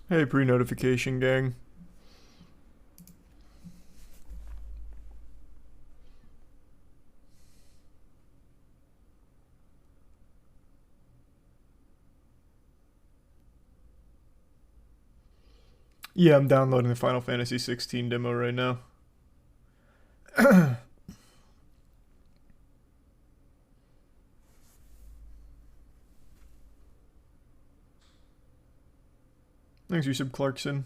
Hey, pre-notification gang. Yeah, I'm downloading the Final Fantasy 16 demo right now. Thanks, Yusuf Clarkson.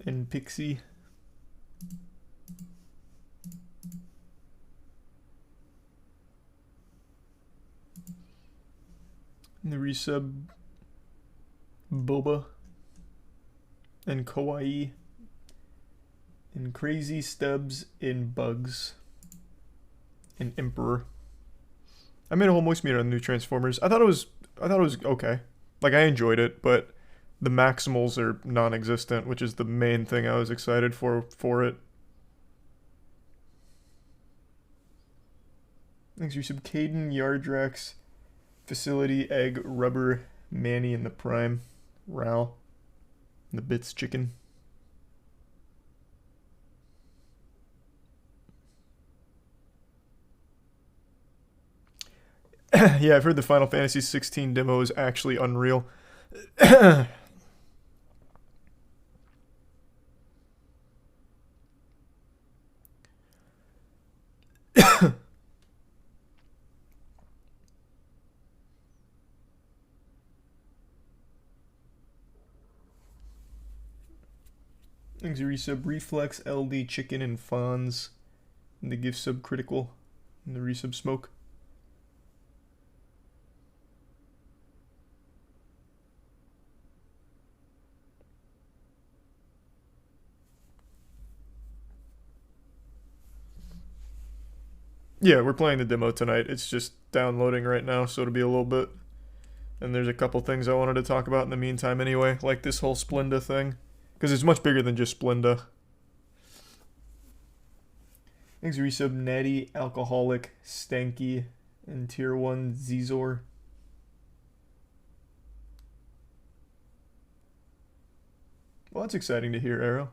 And Pixie. And the resub Boba. And Kawaii. And Crazy Stubbs in Bugs. And Emperor. I made a whole voice meter on the new Transformers. I thought it was okay. Like, I enjoyed it, but the maximals are non-existent, which is the main thing I was excited for it. Thanks, Yusuf. Caden, Yardrax, Facility, Egg, Rubber, Manny, and the Prime, Ral, and the Bits Chicken. Yeah, I've heard the Final Fantasy 16 demo is actually unreal. Thanks, resub Reflex, LD, Chicken, and Fonz. And the gift sub Critical. And the resub Smoke. Yeah, we're playing the demo tonight. It's just downloading right now, so it'll be a little bit. And there's a couple things I wanted to talk about in the meantime anyway, like this whole Splenda thing. Because it's much bigger than just Splenda. Thanks, resub Natty, Alcoholic, Stanky, and Tier 1 Zizor. Well, that's exciting to hear, Arrow.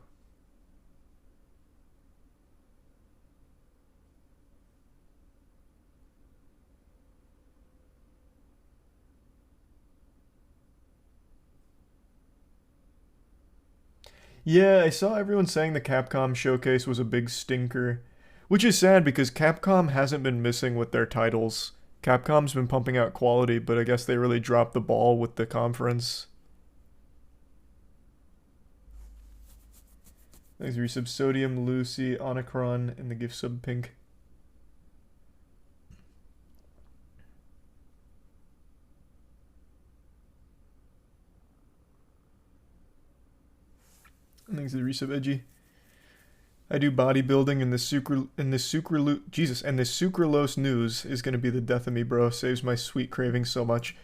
Yeah, I saw everyone saying the Capcom showcase was a big stinker. Which is sad because Capcom hasn't been missing with their titles. Capcom's been pumping out quality, but I guess they really dropped the ball with the conference. Thanks, resub Sodium, Lucy, Onacron, and the gift sub Pink. Thanks to the resub Edgy. I do bodybuilding and this sucralose news is gonna be the death of me, bro. Saves my sweet cravings so much.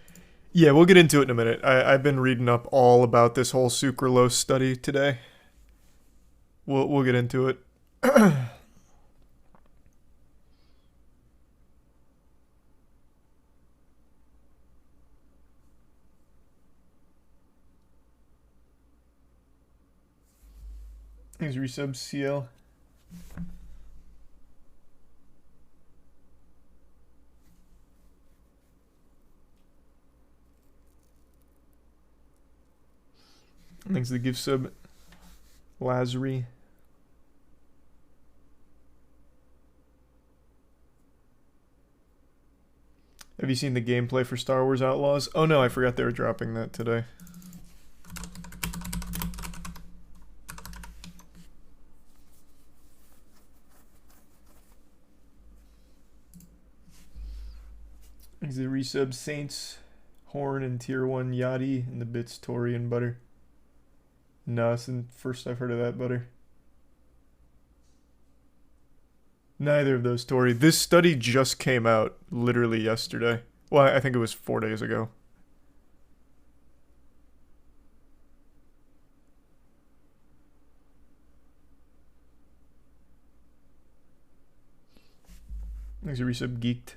Yeah, we'll get into it in a minute. I've been reading up all about this whole sucralose study today. We'll get into it. Thanks, resub CL. Thanks to the gift sub Lazary. Have you seen the gameplay for Star Wars Outlaws? Oh no, I forgot they were dropping that today. Thanks to the resub Saints, Horn, and Tier 1 Yachty, and the bits Tori and Butter. No, it's the first I've heard of that, Butter. Neither of those, Tori. This study just came out literally yesterday. Well, I think it was 4 days ago. Thanks to resub Geeked.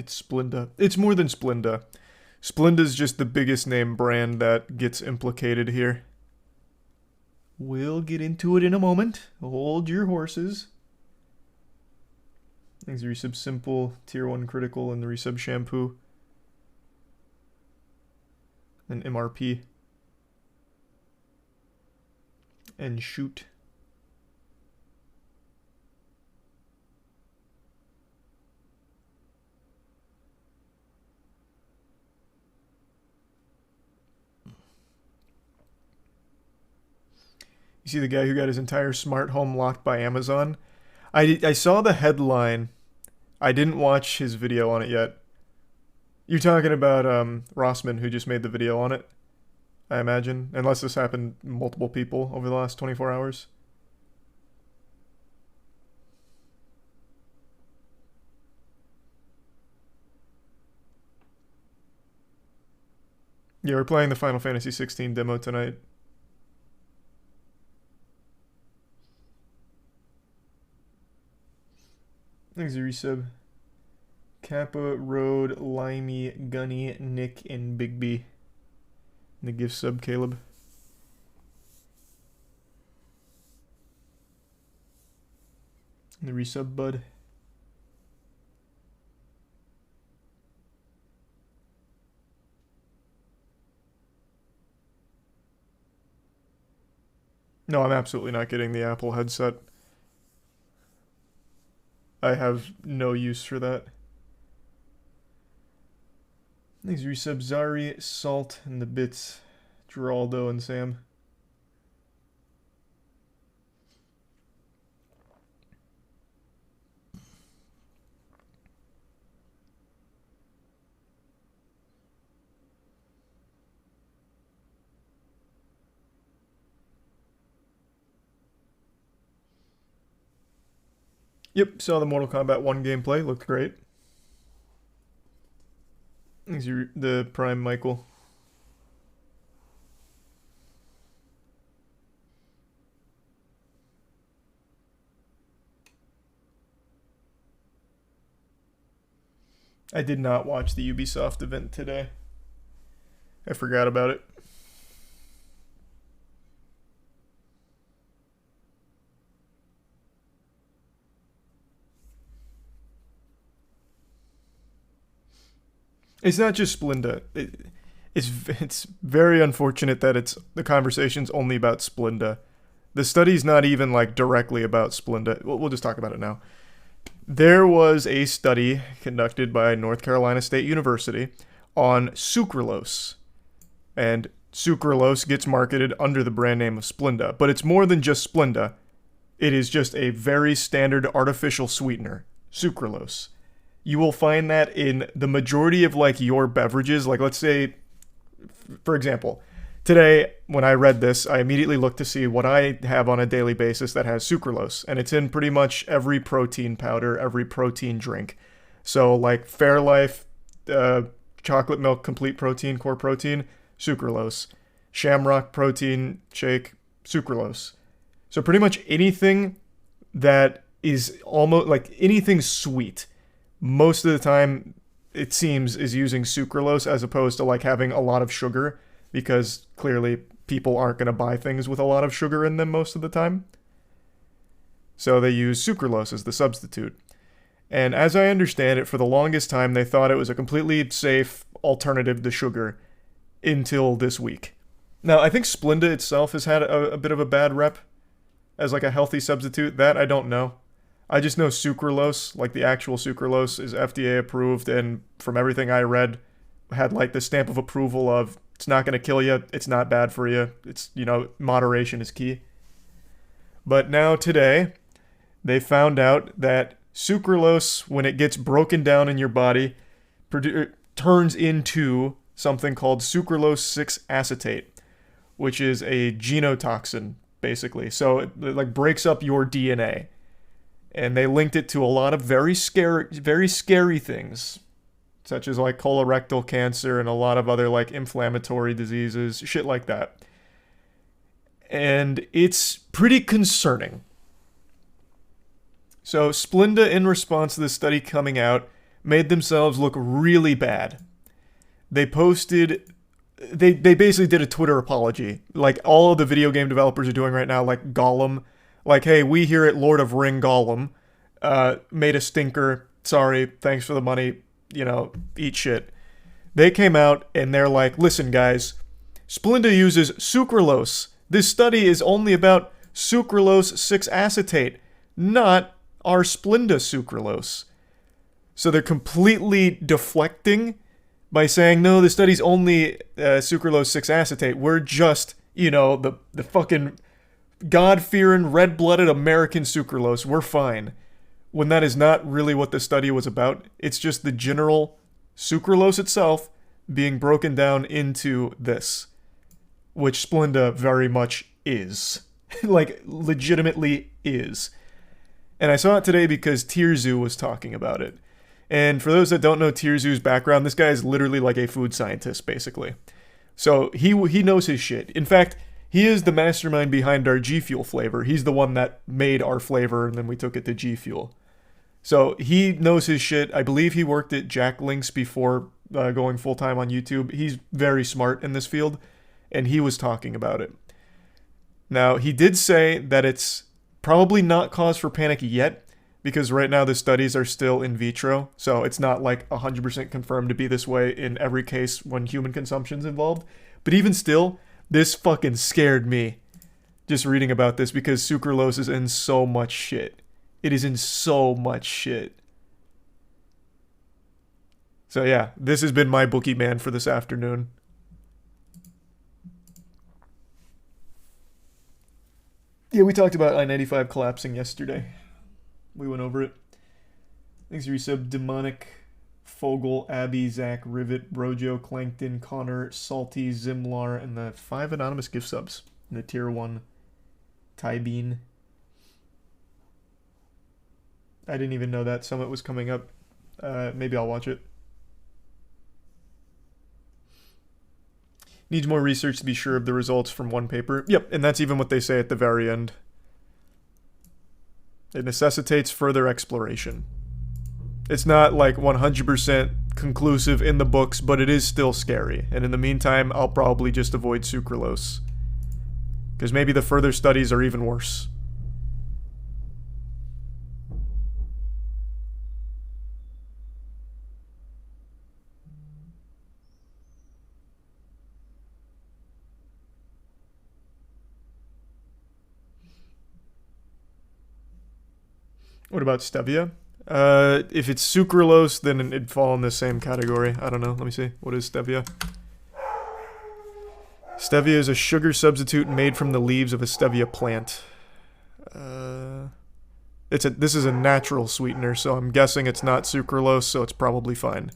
It's Splenda. It's more than Splenda. Splenda's just the biggest name brand that gets implicated here. We'll get into it in a moment. Hold your horses. There's the Resub Simple, Tier 1 Critical, and the Resub Shampoo. And MRP. And Shoot. You see the guy who got his entire smart home locked by Amazon? I saw the headline. I didn't watch his video on it yet. You're talking about Rossman, who just made the video on it, I imagine. Unless this happened to multiple people over the last 24 hours. Yeah, we're playing the Final Fantasy 16 demo tonight. Thanks, Resub. Kappa, Road, Limey, Gunny, Nick, and Big B. And the gift sub, Caleb. And the resub, Bud. No, I'm absolutely not getting the Apple headset. I have no use for that. Thanks, Resub, Zari, Salt, and the Bits. Geraldo and Sam. Yep, saw the Mortal Kombat 1 gameplay. Looked great. Thanks, the Prime Michael. I did not watch the Ubisoft event today. I forgot about it. It's not just Splenda. It's very unfortunate that the conversation's only about Splenda. The study's not even like directly about Splenda. We'll just talk about it now. There was a study conducted by North Carolina State University on sucralose. And sucralose gets marketed under the brand name of Splenda. But it's more than just Splenda. It is just a very standard artificial sweetener, sucralose. You will find that in the majority of like your beverages. Like let's say, for example, today when I read this, I immediately looked to see what I have on a daily basis that has sucralose. And it's in pretty much every protein powder, every protein drink. So like Fairlife, chocolate milk, complete protein, core protein, sucralose. Shamrock protein shake, sucralose. So pretty much anything that is almost like anything sweet, most of the time, it seems, is using sucralose as opposed to like having a lot of sugar, because clearly people aren't going to buy things with a lot of sugar in them most of the time. So they use sucralose as the substitute. And as I understand it, for the longest time, they thought it was a completely safe alternative to sugar until this week. Now, I think Splenda itself has had a bit of a bad rep as like a healthy substitute. That I don't know. I just know sucralose, like the actual sucralose, is FDA approved, and from everything I read, had like the stamp of approval of it's not going to kill you, it's not bad for you, it's, moderation is key. But now today, they found out that sucralose, when it gets broken down in your body, turns into something called sucralose 6-acetate, which is a genotoxin, basically. So it like breaks up your DNA. And they linked it to a lot of very scary things, such as like colorectal cancer and a lot of other like inflammatory diseases, shit like that. And it's pretty concerning. So Splenda, in response to the study coming out, made themselves look really bad. They posted... They basically did a Twitter apology. Like all of the video game developers are doing right now, like Gollum. Like, hey, we here at Lord of Ring Gollum made a stinker. Sorry, thanks for the money. You know, eat shit. They came out and they're like, listen, guys, Splenda uses sucralose. This study is only about sucralose 6-acetate, not our Splenda sucralose. So they're completely deflecting by saying, no, the study's only sucralose 6-acetate. We're just, you know, the fucking God-fearing, red-blooded American sucralose. We're fine. When that is not really what the study was about. It's just the general sucralose itself being broken down into this, which Splenda very much is. Like, legitimately is. And I saw it today because Tirzu was talking about it. And for those that don't know Tirzu's background, this guy is literally like a food scientist, basically. So he knows his shit. In fact, he is the mastermind behind our G Fuel flavor. He's the one that made our flavor, and then we took it to G Fuel. So he knows his shit. I believe he worked at Jack Links before going full-time on YouTube. He's very smart in this field, and he was talking about it. Now, he did say that it's probably not cause for panic yet, because right now the studies are still in vitro, so it's not like 100% confirmed to be this way in every case when human consumption's involved. But even still, this fucking scared me just reading about this, because sucralose is in so much shit. It is in so much shit. So yeah, this has been my bookie man for this afternoon. Yeah, we talked about I-95 collapsing yesterday. We went over it. Thanks for your sub, Demonic, Fogel, Abby, Zach, Rivet, Brojo, Clankton, Connor, Salty, Zimlar, and the 5 anonymous gift subs. And the tier 1 Ty Bean. I didn't even know that Summit was coming up. Maybe I'll watch it. Needs more research to be sure of the results from one paper. Yep, and that's even what they say at the very end. It necessitates further exploration. It's not like 100% conclusive in the books, but it is still scary. And in the meantime, I'll probably just avoid sucralose. Because maybe the further studies are even worse. What about stevia? If it's sucralose, then it'd fall in the same category. I don't know. Let me see. What is stevia? Stevia is a sugar substitute made from the leaves of a stevia plant. This is a natural sweetener, so I'm guessing it's not sucralose, so it's probably fine.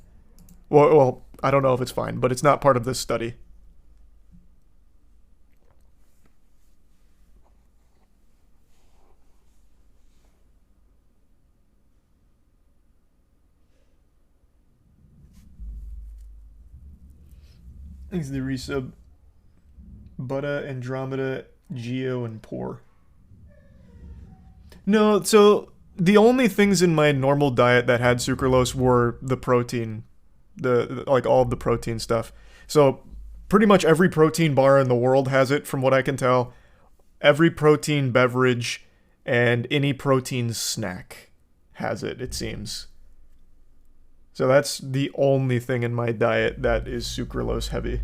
Well, I don't know if it's fine, but it's not part of this study. Thanks to the resub. Butta, Andromeda, Geo, and Poor. No, so the only things in my normal diet that had sucralose were the protein. Like all of the protein stuff. So pretty much every protein bar in the world has it, from what I can tell. Every protein beverage and any protein snack has it, it seems. So that's the only thing in my diet that is sucralose heavy.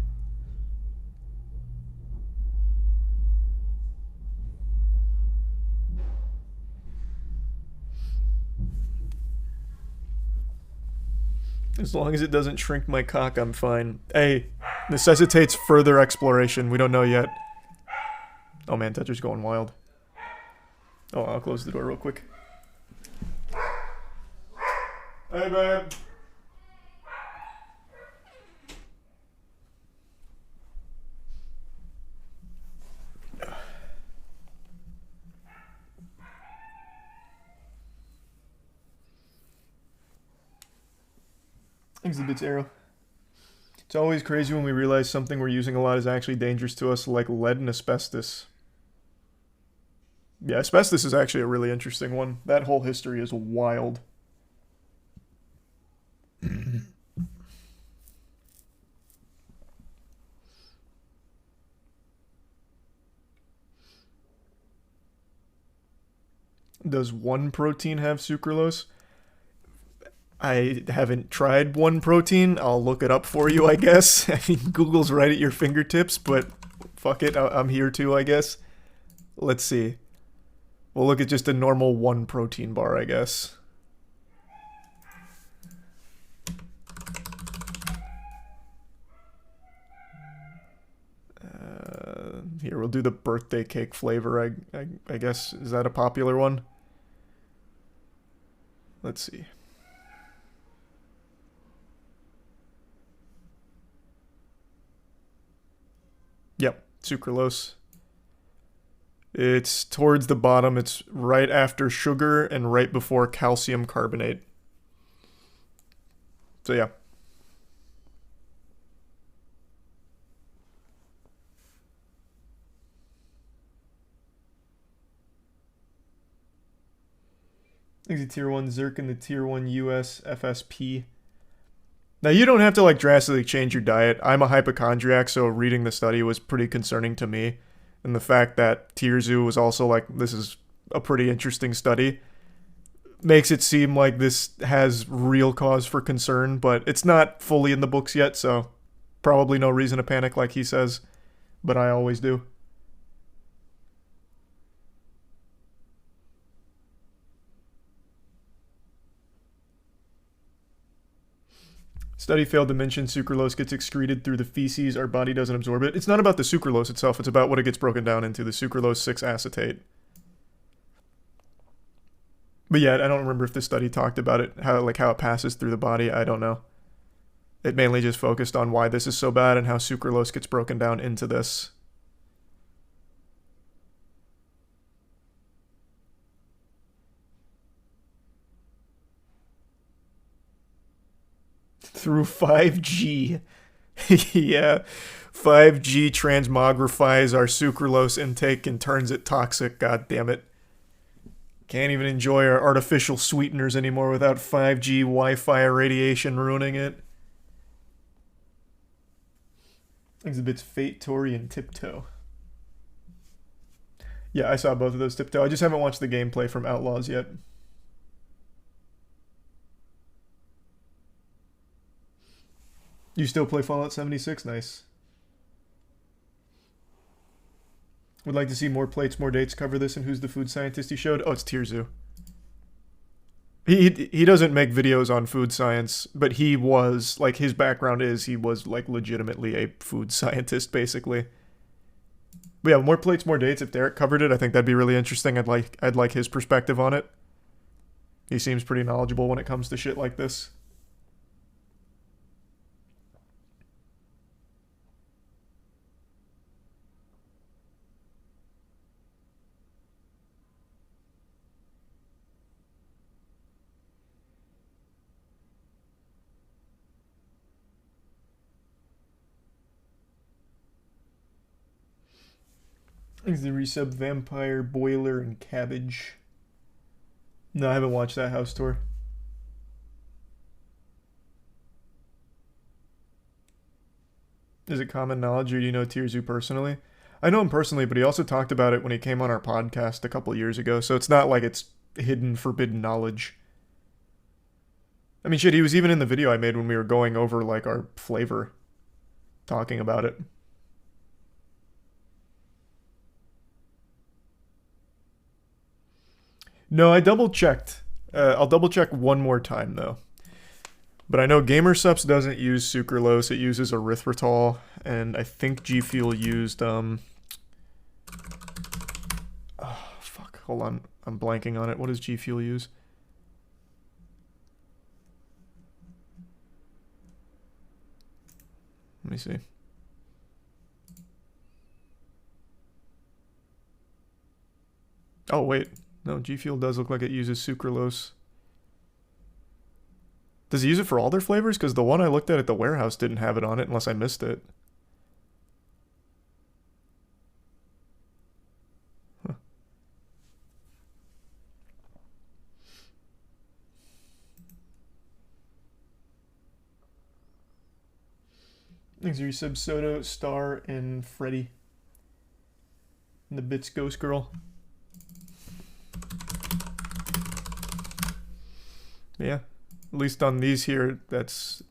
As long as it doesn't shrink my cock, I'm fine. Hey, necessitates further exploration. We don't know yet. Oh man, Tetris going wild. Oh, I'll close the door real quick. Hey, babe. Exhibits arrow. It's always crazy when we realize something we're using a lot is actually dangerous to us, like lead and asbestos. Yeah, asbestos is actually a really interesting one. That whole history is wild. Does one protein have sucralose? I haven't tried one protein. I'll look it up for you, I guess. I mean, Google's right at your fingertips, but fuck it, I'm here too, I guess. Let's see. We'll look at just a normal one protein bar, I guess. Here, we'll do the birthday cake flavor, I guess. Is that a popular one? Let's see. Yep, sucralose. It's towards the bottom. It's right after sugar and right before calcium carbonate. So yeah. Thanks to Tier 1 Zerk and the Tier 1 US FSP. Now, you don't have to like drastically change your diet. I'm a hypochondriac, so reading the study was pretty concerning to me. And the fact that Tierzu was also like, this is a pretty interesting study, makes it seem like this has real cause for concern, but it's not fully in the books yet, so probably no reason to panic like he says, but I always do. Study failed to mention sucralose gets excreted through the feces. Our body doesn't absorb it. It's not about the sucralose itself. It's about what it gets broken down into, the sucralose 6-acetate. But yeah, I don't remember if the study talked about it, how it passes through the body. I don't know. It mainly just focused on why this is so bad and how sucralose gets broken down into this. Through 5G. Yeah. 5G transmogrifies our sucralose intake and turns it toxic, god damn it. Can't even enjoy our artificial sweeteners anymore without 5G Wi-Fi radiation ruining it. Exhibits Fate, Tori, and Tiptoe. Yeah, I saw both of those Tiptoe. I just haven't watched the gameplay from Outlaws yet. You still play Fallout 76? Nice. Would like to see more plates, more dates cover this, and who's the food scientist he showed? Oh, it's Tierzu. He doesn't make videos on food science, but he was, like, his background is he was, like, legitimately a food scientist, basically. But yeah, more plates, more dates. If Derek covered it, I think that'd be really interesting. I'd like his perspective on it. He seems pretty knowledgeable when it comes to shit like this. Thanks to the resub Vampire, Boiler, and Cabbage. No, I haven't watched that house tour. Is it common knowledge, or do you know Tierzu personally? I know him personally, but he also talked about it when he came on our podcast a couple years ago, so it's not like it's hidden, forbidden knowledge. I mean, shit, he was even in the video I made when we were going over, like, our flavor, talking about it. No, I double-checked. I'll double-check one more time, though. But I know GamerSups doesn't use sucralose. It uses erythritol, and I think G Fuel used, oh, fuck. Hold on. I'm blanking on it. What does G Fuel use? Let me see. Oh, wait. No, G Fuel does look like it uses sucralose. Does he use it for all their flavors? Because the one I looked at the warehouse didn't have it on it, unless I missed it. Huh. Thanks for your sub, Soto, Star, and Freddy. And the Bits Ghost Girl. Yeah, at least on these here, it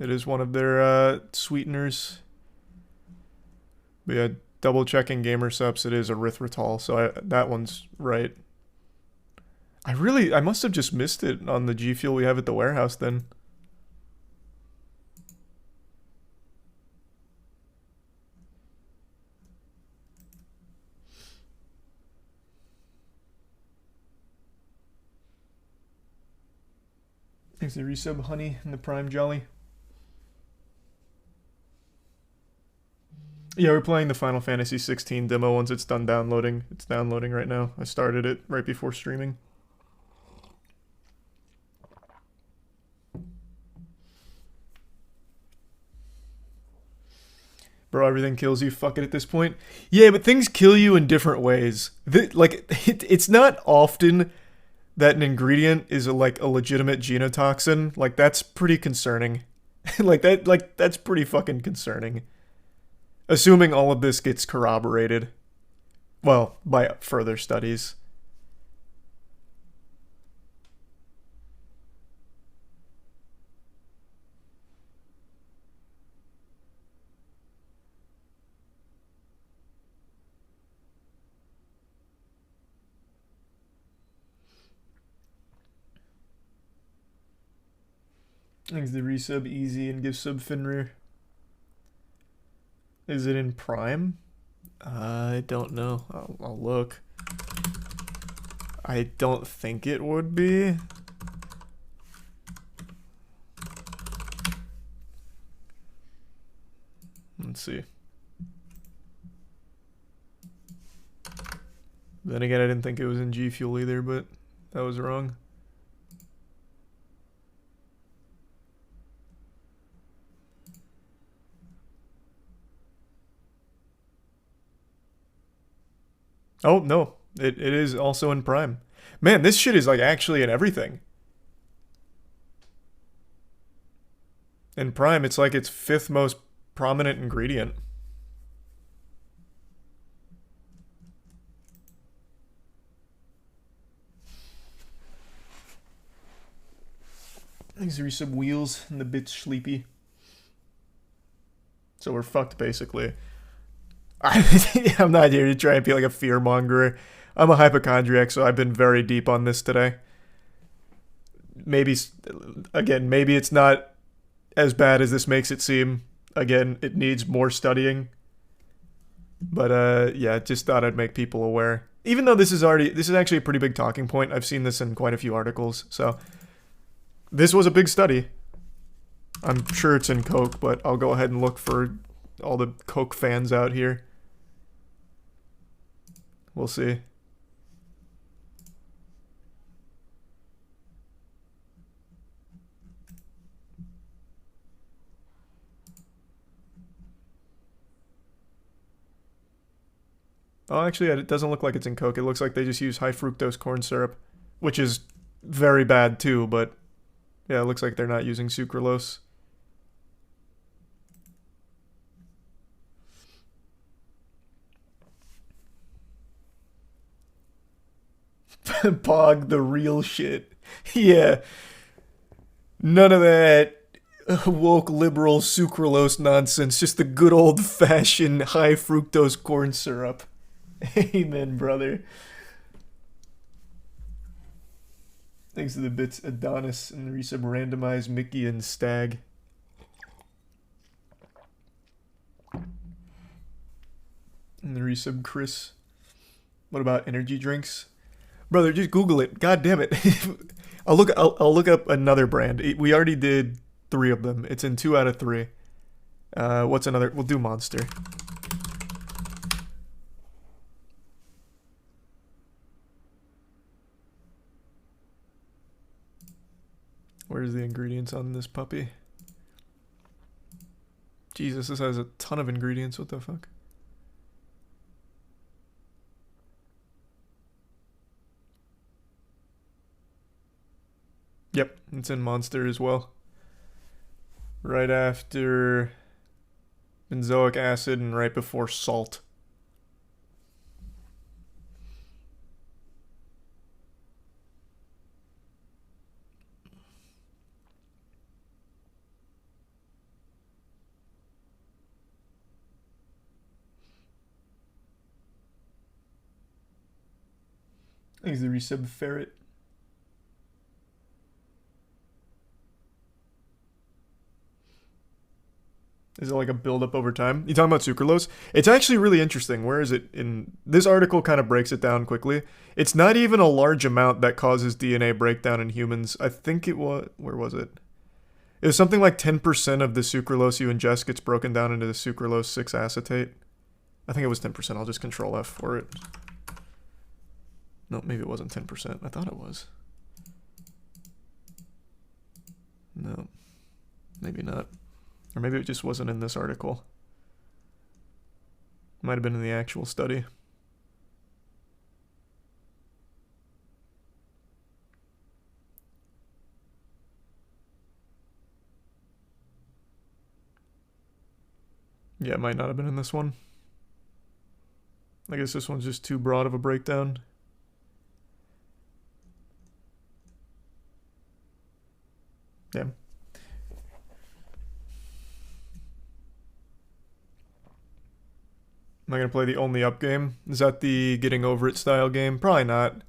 is one of their sweeteners. But yeah, double checking gamer subs, it is erythritol, so that one's right. I must have just missed it on the G Fuel we have at the warehouse then. Thanks to resub Honey and the Prime Jolly. Yeah, we're playing the Final Fantasy 16 demo once it's done downloading. It's downloading right now. I started it right before streaming. Bro, everything kills you. Fuck it at this point. Yeah, but things kill you in different ways. It's not often that an ingredient is like a legitimate genotoxin. Like, that's pretty concerning. That's pretty fucking concerning. Assuming all of this gets corroborated. Well, by further studies. Thanks the resub easy and give sub Finrir. Is it in Prime? I don't know. I'll look. I don't think it would be. Let's see. Then again, I didn't think it was in G Fuel either, but that was wrong. Oh, no. It is also in Prime. Man, this shit is like actually in everything. In Prime, it's like its 5th most prominent ingredient. These are some wheels and the bit sleepy. So we're fucked basically. I'm not here to try and be like a fearmonger. I'm a hypochondriac, so I've been very deep on this today. Maybe it's not as bad as this makes it seem. Again, it needs more studying. But yeah, just thought I'd make people aware. Even though this is actually a pretty big talking point. I've seen this in quite a few articles. So this was a big study. I'm sure it's in Coke, but I'll go ahead and look for all the Coke fans out here. We'll see. Oh, actually, it doesn't look like it's in Coke. It looks like they just use high fructose corn syrup, which is very bad too, but yeah, it looks like they're not using sucralose. Pog the real shit. Yeah. None of that woke liberal sucralose nonsense. Just the good old fashioned high fructose corn syrup. Amen, brother. Thanks to the bits Adonis and the resub randomized Mickey and Stag. And the resub Chris. What about energy drinks? Brother, just Google it. God damn it. I'll look up another brand. We already did 3 of them. It's in 2 out of 3. What's another? We'll do Monster. Where's the ingredients on this puppy? Jesus, this has a ton of ingredients. What the fuck? Yep, it's in Monster as well. Right after benzoic acid and right before salt. think it's the resub ferret. Is it like a build-up over time? You talking about sucralose? It's actually really interesting. Where is it in... This article kind of breaks it down quickly. It's not even a large amount that causes DNA breakdown in humans. I think it was... Where was it? It was something like 10% of the sucralose you ingest gets broken down into the sucralose 6-acetate. I think it was 10%. I'll just Control F for it. No, maybe it wasn't 10%. I thought it was. No. Maybe not. Or maybe it just wasn't in this article. Might have been in the actual study. Yeah, it might not have been in this one. I guess this one's just too broad of a breakdown. Yeah. Am I going to play the Only Up game? Is that the Getting Over It style game? Probably not.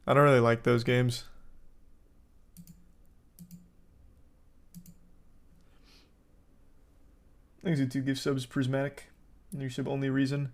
I don't really like those games. Thanks you to give subs Prismatic. Your sub only reason.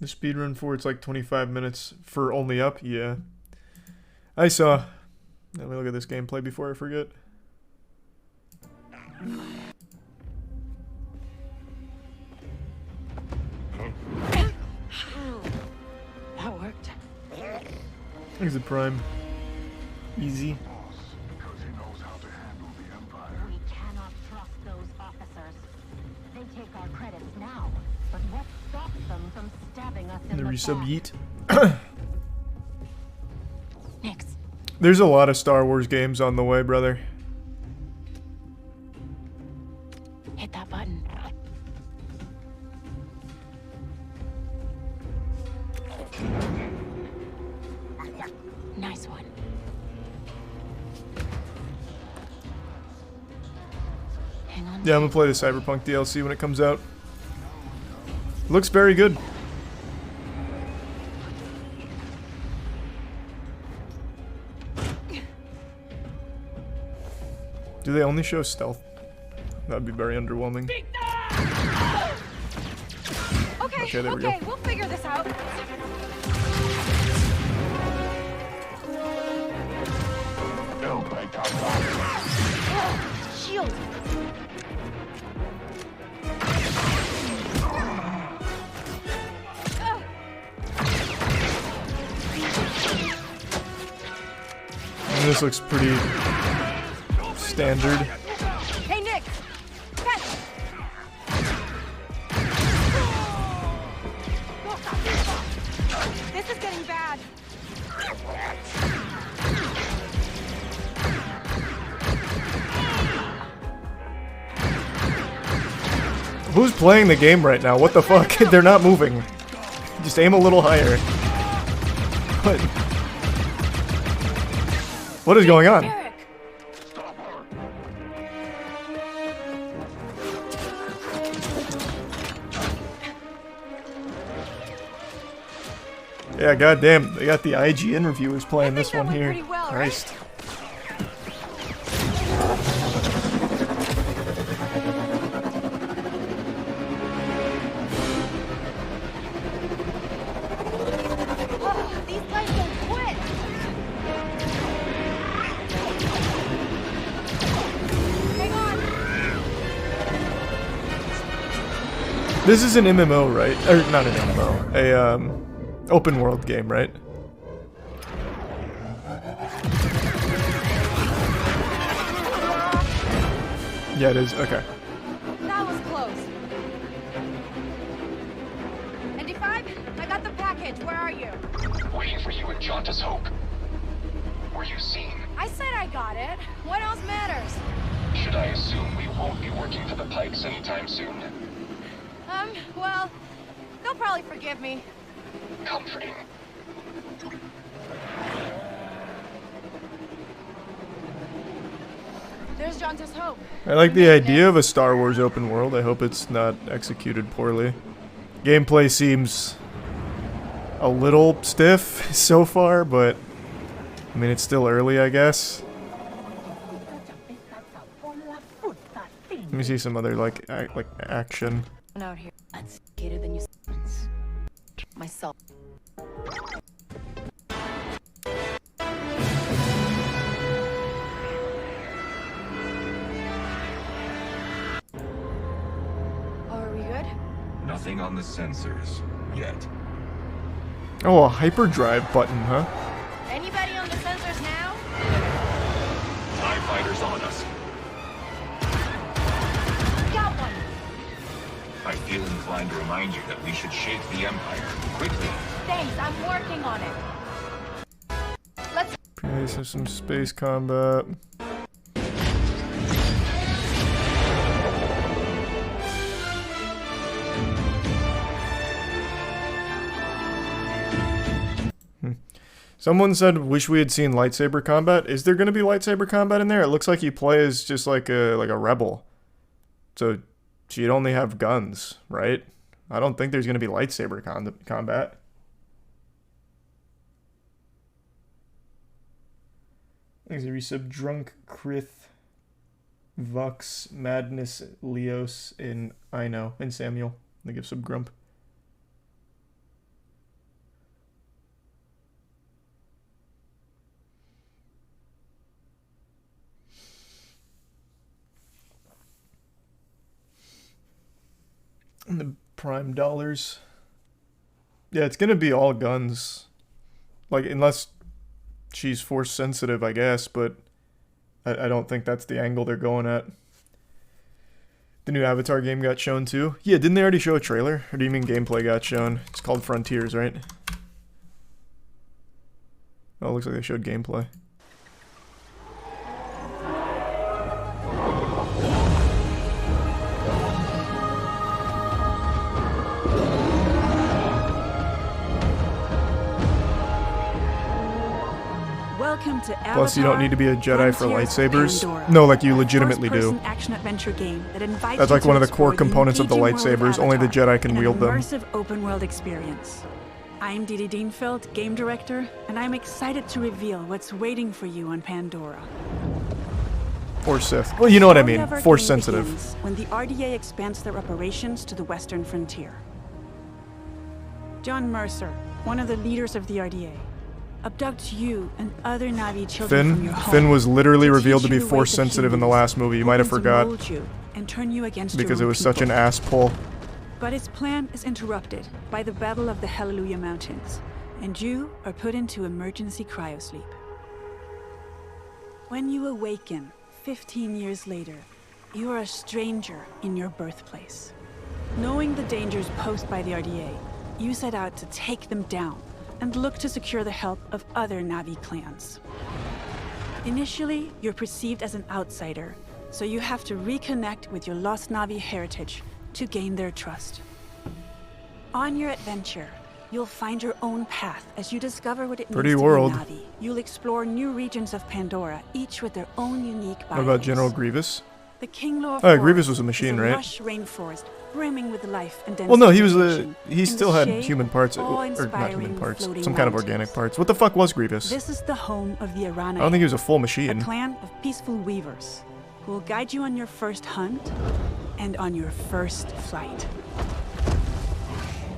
The speedrun for it's like 25 minutes for Only Up? Yeah. I saw. Let me look at this gameplay before I forget. That worked. Here's the Prime. Easy. Because he knows how to handle the Empire. We cannot trust those officers. They take our credits now, but what stops them from stabbing us in The the resub back? yeet. Nix. There's a lot of Star Wars games on the way, brother. Hit that button. Nice one. Hang on. Yeah, I'm gonna play the Cyberpunk DLC when it comes out. Looks very good. Do they only show stealth? That'd be very underwhelming. Okay, there we go. We'll figure this out. Shield. And this looks pretty standard. Hey, Nick. Catch. This is getting bad. Who's playing the game right now? What the fuck? They're not moving. Just aim a little higher. What? What is going on? Eric. Yeah, goddamn, they got the IGN reviewers playing this one that went here. pretty well, right? Christ. Oh, these guys don't quit. Hang on. This is an MMO, right? Or not an MMO. A open world game, right? Yeah, it is. Okay. That was close. ND5, I got the package. Where are you? Waiting for you in Jauntus Hope. Were you seen? I said I got it. What else matters? Should I assume we won't be working for the Pikes anytime soon? Well, they'll probably forgive me. Comforting. There's Jauntus Hope. I like the idea of a Star Wars open world. I hope it's not executed poorly. Gameplay seems a little stiff so far, but I mean it's still early, I guess. Let me see some other like action. Out here, that's skated than you. Myself. Are we good? Nothing on the sensors yet. Oh, a hyperdrive button, huh? Anybody on the sensors now? TIE fighters on us. Got one. I feel inclined to remind you that we should shake the Empire quickly. Thanks, I'm working on it. Let's. Okay, so some space combat. Someone said, "Wish we had seen lightsaber combat." Is there going to be lightsaber combat in there? It looks like you play as just like a rebel, so you'd only have guns, right? I don't think there's going to be lightsaber combat. Thanks, resub drunk Crith, Vux, Madness, Leos, and I know, and Samuel. They give sub grump. And the prime dollars. Yeah, it's gonna be all guns. Like, unless she's force sensitive, I guess, but I don't think that's the angle they're going at. The new Avatar game got shown too. Yeah, didn't they already show a trailer? Or do you mean gameplay got shown? It's called Frontiers, right? Oh, it looks like they showed gameplay. Plus, you don't need to be a Jedi for lightsabers. No, like you legitimately do. That's like one of the core components of the lightsabers. Only the Jedi can wield them. Immersive open world experience. I'm Didi Dienfeld, game director, and I'm excited to reveal what's waiting for you on Pandora. Or Sith. Well, you know what I mean. Force sensitive. When the RDA expands their operations to the western frontier. John Mercer, one of the leaders of the RDA, abducts you and other Na'vi children from your home. Finn was literally revealed to be force sensitive in the last movie. You might have forgot. And turn you against because it was such an ass pull. But his plan is interrupted by the Battle of the Hallelujah Mountains, and you are put into emergency cryosleep. When you awaken 15 years later, you are a stranger in your birthplace. Knowing the dangers posed by the RDA, you set out to take them down and look to secure the help of other Na'vi clans. Initially, you're perceived as an outsider, so you have to reconnect with your lost Na'vi heritage to gain their trust. On your adventure, you'll find your own path as you discover what it means to be Na'vi. You'll explore new regions of Pandora, each with their own unique biomes. What about General Grievous? The King Grievous was a machine, right? Lush rainforest brimming with life and well, no, he still had human parts, or not human parts, some kind of organic parts. What the fuck was Grievous? This is the home of the Arana. I don't think he was a full machine. A clan of peaceful weavers who will guide you on your first hunt and on your first flight.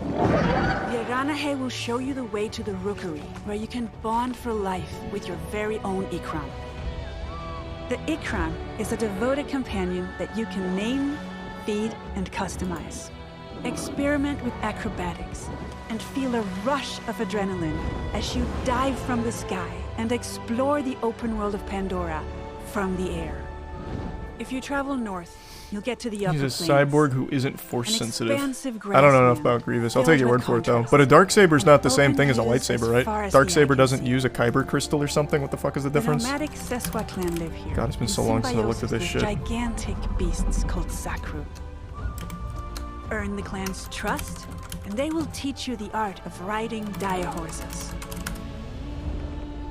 The Aranahe will show you the way to the Rookery, where you can bond for life with your very own Ikram. The Ikram is a devoted companion that you can name, feed, and customize. Experiment with acrobatics and feel a rush of adrenaline as you dive from the sky and explore the open world of Pandora from the air. If you travel north, you'll get to the upper He's a planes. cyborg who isn't force An sensitive. expansive I don't know enough grassland about Grievous. I'll filled take your with word for it though. contrasts. But a Darksaber's not the same Open thing as a views lightsaber, as right? far as the eye Darksaber can doesn't see. use a Kyber crystal or something? What the fuck is the The difference? nomadic Seswa clan live here. God, it's been in so long since I looked at this symbiosis shit. with gigantic beasts called Cr1tikal. Earn the clan's trust, and they will teach you the art of riding dire horses.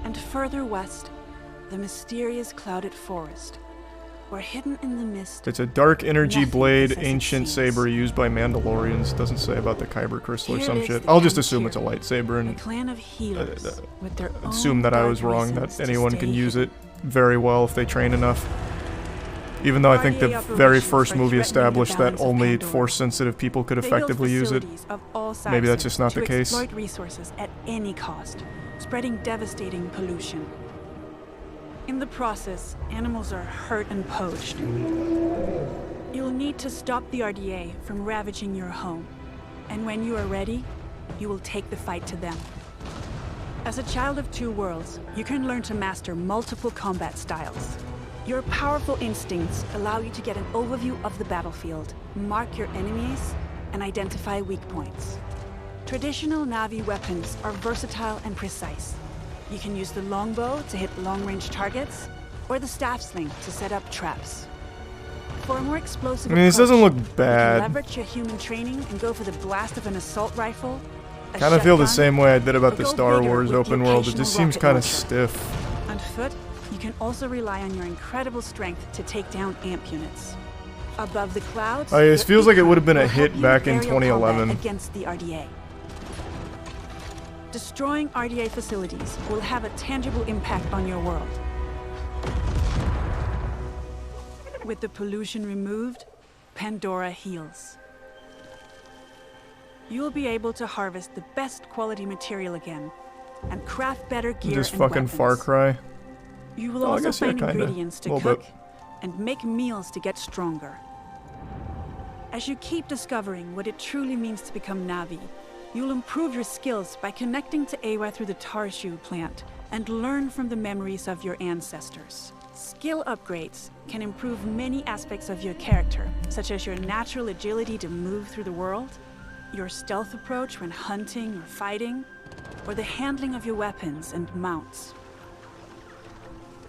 And further west, the mysterious clouded forest, where hidden in the mist, It's a dark energy nothing blade, is as it ancient seems. saber used by Mandalorians. Doesn't say about the Kyber crystal or Here some lives shit. the I'll just assume it's a Cr1tikal, lightsaber a and clan of healers with their own assume that I was dark wrong, reasons that to anyone stay can use hidden. it very well if they train enough. Even though I think the RDA very operations first are movie threatening the established that balance of only Pandora. force-sensitive people could They build effectively use it. facilities of all Maybe that's sizes just not to the case. exploit resources at any cost, spreading devastating pollution. In the process, animals are hurt and poached. You'll need to stop the RDA from ravaging your home. And when you are ready, you will take the fight to them. As a child of two worlds, you can learn to master multiple combat styles. Your powerful instincts allow you to get an overview of the battlefield, mark your enemies, and identify weak points. Traditional Na'vi weapons are versatile and precise. You can use the longbow to hit long-range targets, or the staff sling to set up traps. For a more explosive I mean, this doesn't approach, look you can bad. leverage your human training and go for the blast of an assault rifle, a Kind of feel the shotgun, same way I did about or the go Star bigger Wars with the open world. It occasional just seems rocket kind of launcher. stiff. On foot, you can also rely on your incredible strength to take down amp units. Above the clouds, Oh, yeah, this your feels like it econ would have been a will help hit you back with in aerial combat 2011. against the RDA. Destroying RDA facilities will have a tangible impact on your world. With the pollution removed, Pandora heals. You will be able to harvest the best quality material again, and craft better gear Just and fucking weapons. Far Cry. You will Oh, I also guess, yeah, find kinda. ingredients to Little cook bit. and make meals to get stronger. As you keep discovering what it truly means to become Na'vi, you'll improve your skills by connecting to Awa through the Tarshu plant and learn from the memories of your ancestors. Skill upgrades can improve many aspects of your character, such as your natural agility to move through the world, your stealth approach when hunting or fighting, or the handling of your weapons and mounts.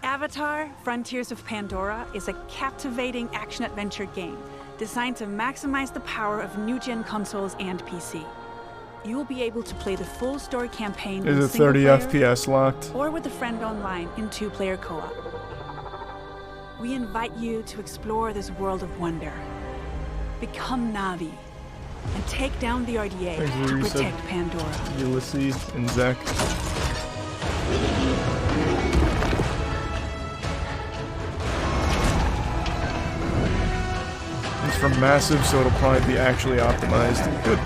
Avatar: Frontiers of Pandora is a captivating action-adventure game designed to maximize the power of new-gen consoles and PC. You will be able to play the full story campaign Is in it 30 single-player FPS locked? or with a friend online in two-player co-op. We invite you to explore this world of wonder. Become Na'vi and take down the RDA Thanks, to Larissa. protect Pandora. Ulysses and Zach. It's from Massive, so it'll probably be actually optimized. Good.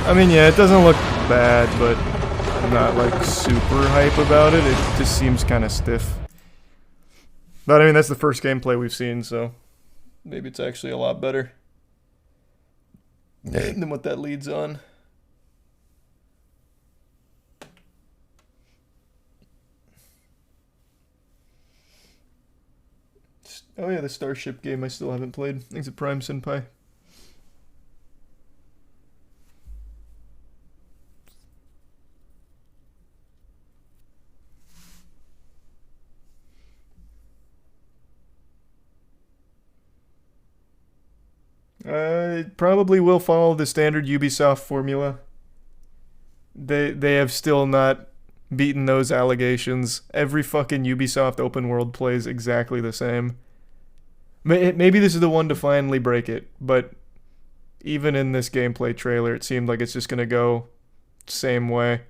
I mean, yeah, it doesn't look bad, but I'm not like super hype about it. It just seems kind of stiff. But I mean, that's the first gameplay we've seen, so maybe it's actually a lot better than what that leads on. Oh yeah, the Starship game I still haven't played. Thanks to Prime Senpai. It probably will follow the standard Ubisoft formula. They have still not beaten those allegations. Every fucking Ubisoft open world plays exactly the same. Maybe this is the one to finally break it, but even in this gameplay trailer, it seemed like it's just gonna go same way.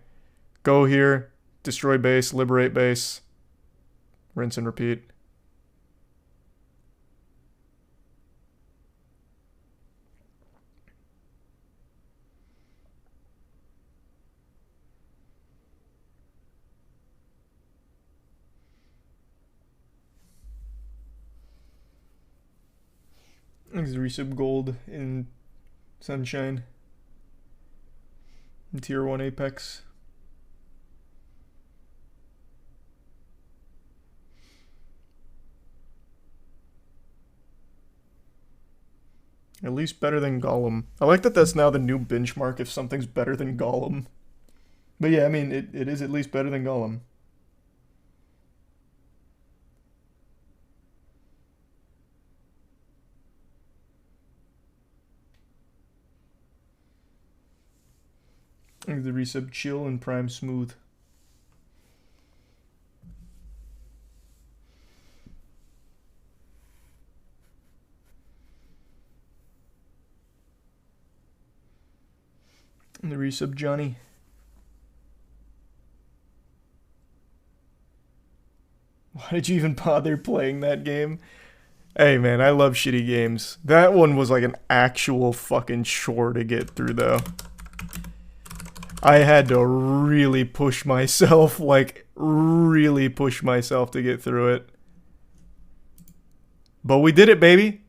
Go here, destroy base, liberate base, rinse and repeat. There's resub gold in Sunshine. In Tier 1 Apex. At least better than Gollum. I like that that's now the new benchmark if something's better than Gollum. But yeah, I mean, it is at least better than Gollum. The resub chill and prime smooth. And the resub Johnny. Why did you even bother playing that game? Hey man, I love shitty games. That one was like an actual fucking chore to get through though. I had to really push myself, like really push myself to get through it. But we did it, baby.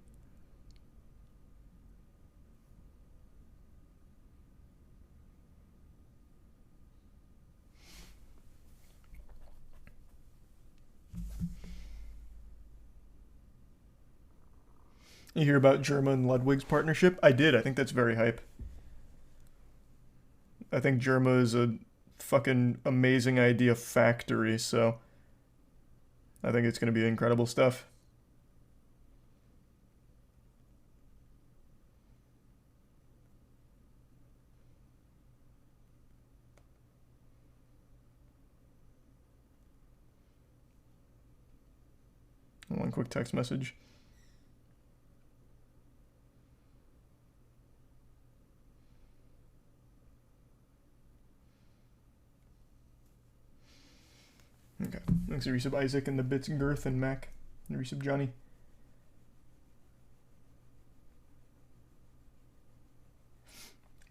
You hear about Germa and Ludwig's partnership? I did. I think that's very hype. I think Germa is a fucking amazing idea factory, so I think it's going to be incredible stuff. One quick text message. Okay. Thanks to resub Isaac and the bits Girth and Mac. And resub Johnny.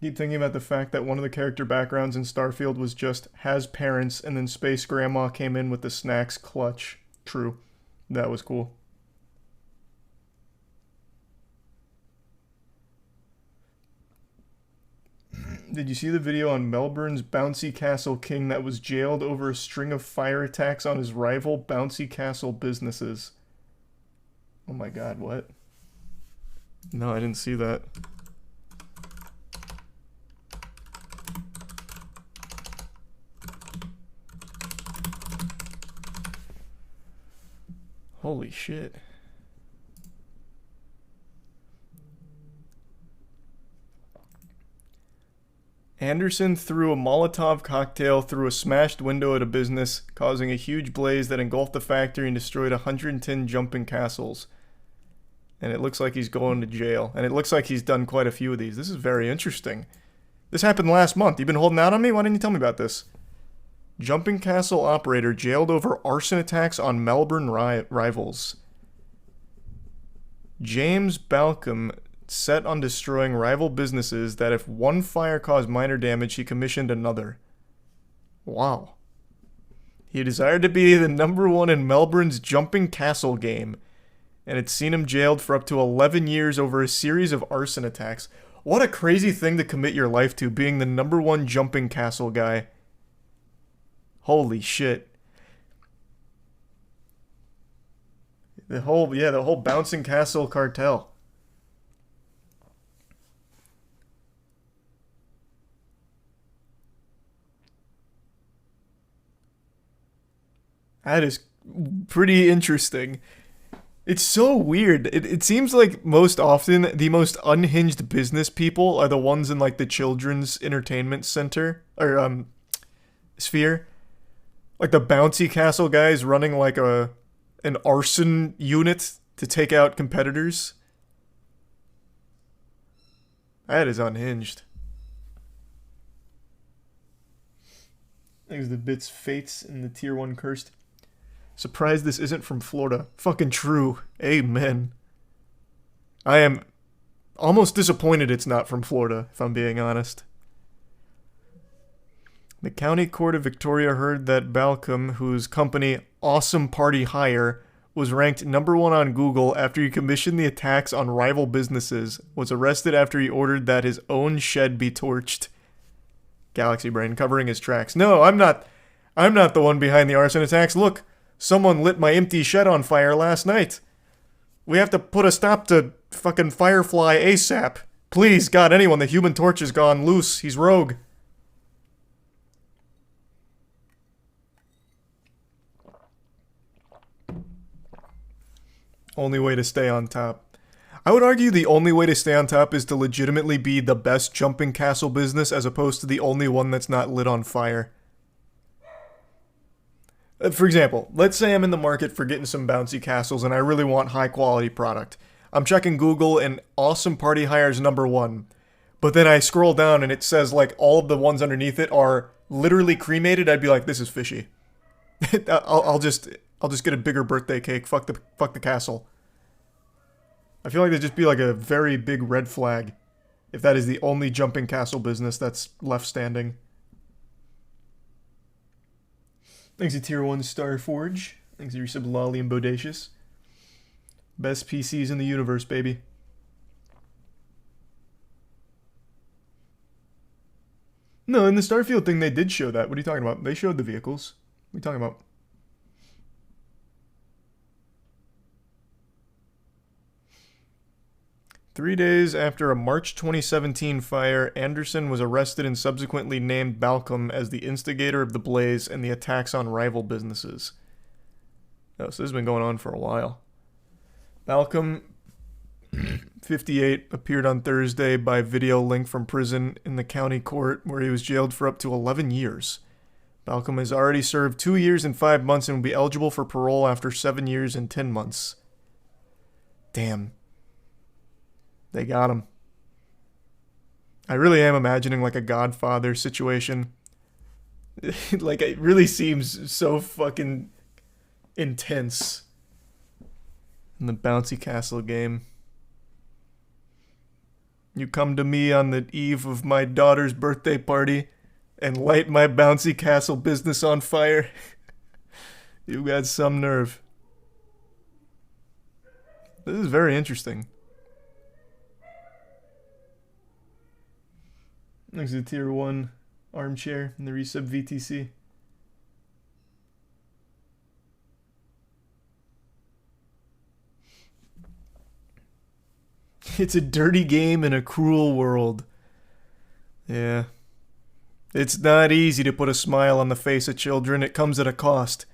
Keep thinking about the fact that one of the character backgrounds in Starfield was just has parents and then Space Grandma came in with the snacks clutch. True. That was cool. Did you see the video on Melbourne's Bouncy Castle King that was jailed over a string of fire attacks on his rival Bouncy Castle businesses? Oh my god, what? No, I didn't see that. Holy shit. Anderson threw a Molotov cocktail through a smashed window at a business, causing a huge blaze that engulfed the factory and destroyed 110 jumping castles. And it looks like he's going to jail. And it looks like he's done quite a few of these. This is very interesting. This happened last month. You've been holding out on me? Why didn't you tell me about this? Jumping castle operator jailed over arson attacks on Melbourne rivals. James Balcom set on destroying rival businesses that if one fire caused minor damage, he commissioned another. Wow. He desired to be the #1 in Melbourne's jumping castle game, and it's seen him jailed for up to 11 years over a series of arson attacks. What a crazy thing to commit your life to, being the #1 jumping castle guy. Holy shit. The whole bouncing castle cartel. That is pretty interesting. It's so weird. It seems like most often the most unhinged business people are the ones in like the children's entertainment center or sphere. Like the bouncy castle guys running like an arson unit to take out competitors. That is unhinged. There's the bits fates and the tier 1 cursed. Surprised this isn't from Florida. Fucking true. Amen. I am almost disappointed it's not from Florida, if I'm being honest. The County Court of Victoria heard that Balcom, whose company Awesome Party Hire was ranked #1 on Google after he commissioned the attacks on rival businesses, was arrested after he ordered that his own shed be torched. Galaxy Brain covering his tracks. No, I'm not the one behind the arson attacks. Look, someone lit my empty shed on fire last night. We have to put a stop to fucking Firefly ASAP. Please, God, anyone, the Human Torch is gone loose. He's rogue. Only way to stay on top. I would argue the only way to stay on top is to legitimately be the best jumping castle business as opposed to the only one that's not lit on fire. For example, let's say I'm in the market for getting some bouncy castles and I really want high quality product. I'm checking Google and awesome party hire is #1. But then I scroll down and it says like all of the ones underneath it are literally cremated. I'd be like, this is fishy. I'll just get a bigger birthday cake. Fuck the castle. I feel like there'd just be like a very big red flag if that is the only jumping castle business that's left standing. Thanks to Tier 1 Starforge. Thanks to resub Lolly and Bodacious. Best PCs in the universe, baby. No, in the Starfield thing they did show that. What are you talking about? They showed the vehicles. What are you talking about? Three days after a March 2017 fire, Anderson was arrested and subsequently named Balcom as the instigator of the blaze and the attacks on rival businesses. Oh, so this has been going on for a while. Balcom, 58, appeared on Thursday by video link from prison in the county court where he was jailed for up to 11 years. Balcom has already served 2 years and 5 months and will be eligible for parole after 7 years and 10 months. Damn. They got him. I really am imagining like a Godfather situation. Like it really seems so fucking intense in the bouncy castle game. You come to me on the eve of my daughter's birthday party and light my bouncy castle business on fire. You got some nerve. This is very interesting. Next to Tier 1 armchair in the resub VTC. It's a dirty game in a cruel world. Yeah. It's not easy to put a smile on the face of children. It comes at a cost.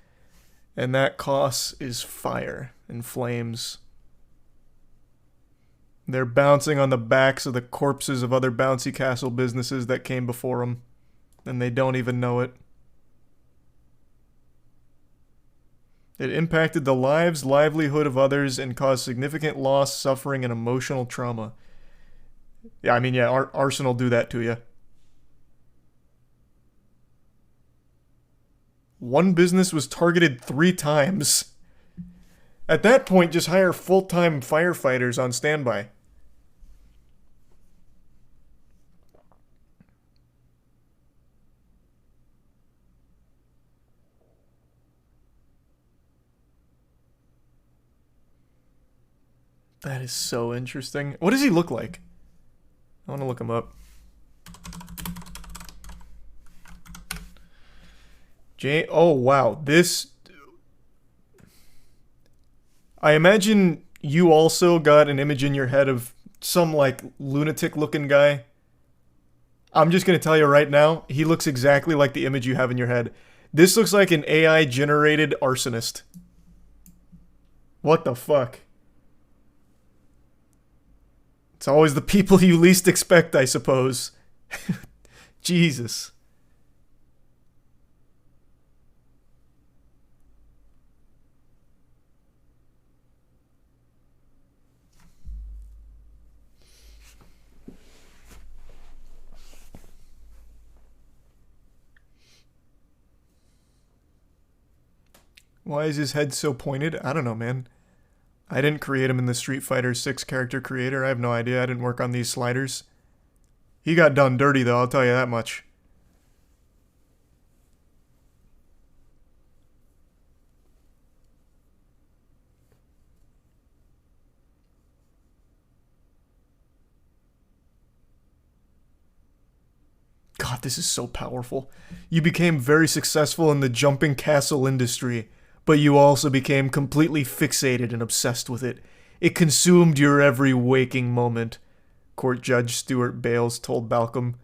And that cost is fire and flames. They're bouncing on the backs of the corpses of other bouncy castle businesses that came before them, and they don't even know it. It impacted the lives, livelihood of others and caused significant loss, suffering, and emotional trauma. Yeah, I mean, yeah, Arsenal do that to you. One business was targeted 3 times. At that point, just hire full-time firefighters on standby. That is so interesting. What does he look like? I want to look him up. Oh, wow. This... I imagine you also got an image in your head of some, like, lunatic-looking guy. I'm just going to tell you right now, he looks exactly like the image you have in your head. This looks like an AI-generated arsonist. What the fuck? It's always the people you least expect, I suppose. Jesus. Why is his head so pointed? I don't know, man. I didn't create him in the Street Fighter 6 character creator. I have no idea. I didn't work on these sliders. He got done dirty, though, I'll tell you that much. God, this is so powerful. You became very successful in the jumping castle industry, but you also became completely fixated and obsessed with it. It consumed your every waking moment, Court Judge Stuart Bales told Balcom.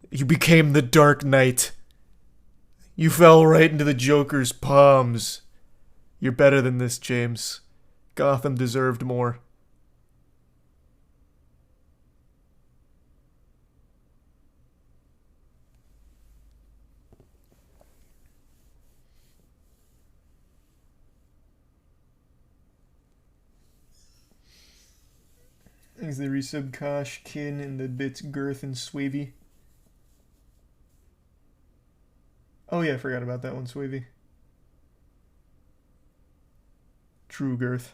You became the Dark Knight. You fell right into the Joker's palms. You're better than this, James. Gotham deserved more. Thanks the resub Kosh, Kin, and the bits Girth and Swavey. Oh yeah, I forgot about that one, Swavey. True Girth.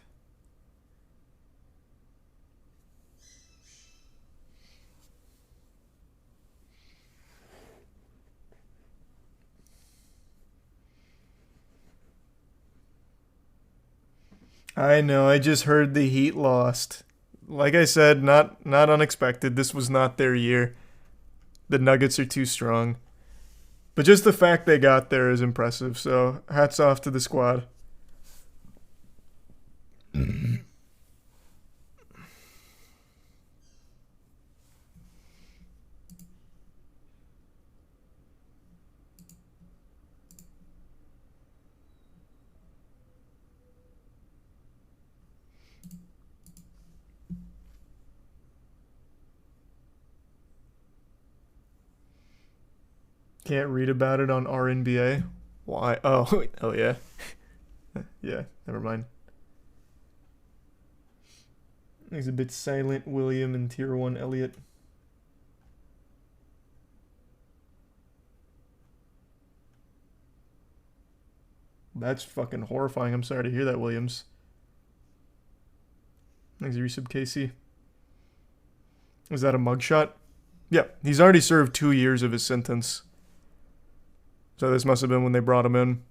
I know, I just heard the Heat lost. Like I said, not unexpected. This was not their year. The Nuggets are too strong. But just the fact they got there is impressive, so hats off to the squad. Can't read about it on RNBA? Why? Oh, oh yeah. Yeah, never mind. He's a bit silent, William and Tier 1 Elliot. That's fucking horrifying. I'm sorry to hear that, Williams. Thanks, resub Casey. Is that a mugshot? Yeah, he's already served 2 years of his sentence. So this must have been when they brought him in.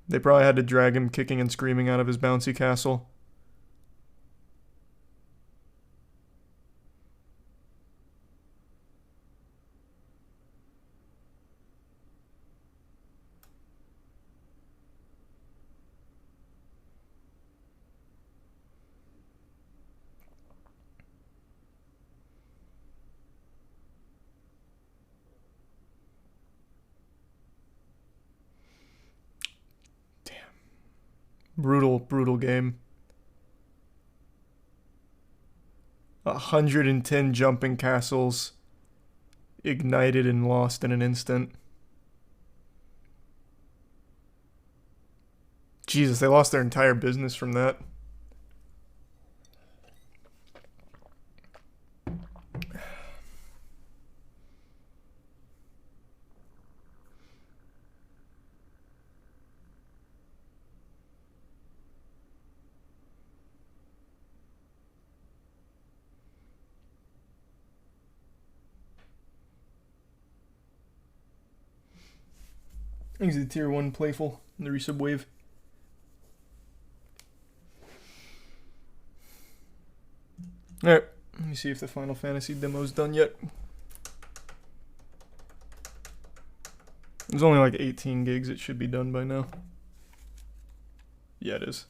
They probably had to drag him kicking and screaming out of his bouncy castle. Brutal game. 110 jumping castles ignited and lost in an instant. Jesus, they lost their entire business from that. He's a tier 1 playful in the resub wave. Alright, let me see if the Final Fantasy demo's done yet. There's only like 18 gigs, it should be done by now. Yeah, it is.